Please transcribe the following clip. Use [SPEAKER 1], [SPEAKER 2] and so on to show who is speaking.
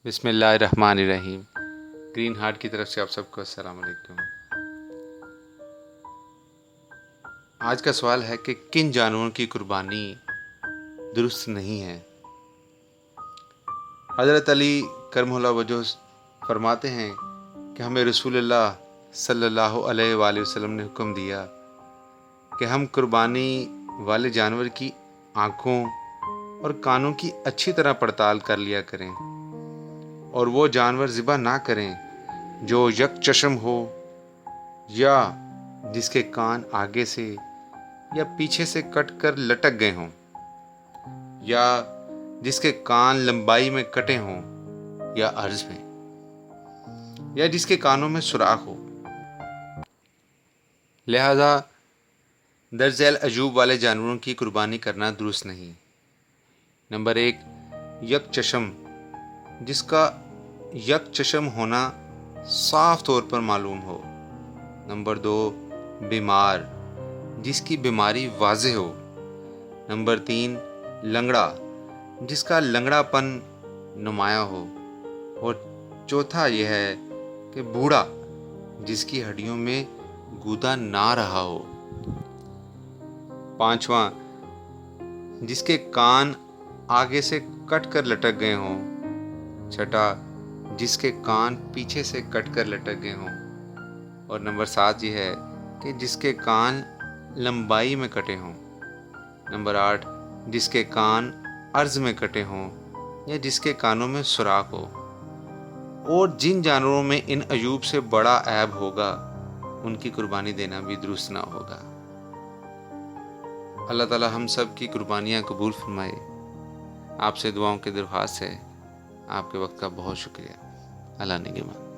[SPEAKER 1] بسم اللہ الرحمن الرحیم۔ گرین ہارٹ کی طرف سے آپ سب کو السلام علیکم۔ آج کا سوال ہے کہ کن جانوروں کی قربانی درست نہیں ہے؟ حضرت علی کرم اللہ وجہ فرماتے ہیں کہ ہمیں رسول اللہ صلی اللہ علیہ وآلہ وسلم نے حکم دیا کہ ہم قربانی والے جانور کی آنکھوں اور کانوں کی اچھی طرح پڑتال کر لیا کریں اور وہ جانور ذبح نہ کریں جو یک چشم ہو یا جس کے کان آگے سے یا پیچھے سے کٹ کر لٹک گئے ہوں یا جس کے کان لمبائی میں کٹے ہوں یا عرض میں یا جس کے کانوں میں سوراخ ہو۔ لہذا درج ذیل عیوب والے جانوروں کی قربانی کرنا درست نہیں۔ نمبر 1، یک چشم، جس کا یک چشم ہونا صاف طور پر معلوم ہو۔ نمبر 2، بیمار، جس کی بیماری واضح ہو۔ نمبر 3، لنگڑا، جس کا لنگڑا پن نمایاں ہو۔ اور چوتھا یہ ہے کہ بوڑھا، جس کی ہڈیوں میں گودا نہ رہا ہو۔ پانچواں، جس کے کان آگے سے کٹ کر لٹک گئے ہوں۔ چھٹا، جس کے کان پیچھے سے کٹ کر لٹک گئے ہوں۔ اور نمبر 7 یہ ہے کہ جس کے کان لمبائی میں کٹے ہوں۔ نمبر 8، جس کے کان عرض میں کٹے ہوں یا جس کے کانوں میں سوراخ ہو۔ اور جن جانوروں میں ان عیوب سے بڑا عیب ہوگا ان کی قربانی دینا بھی درست نہ ہوگا۔ اللہ تعالی ہم سب کی قربانیاں قبول فرمائے۔ آپ سے دعاؤں کی درخواست ہے۔ آپ کے وقت کا بہت شکریہ۔ اللہ نگہبان۔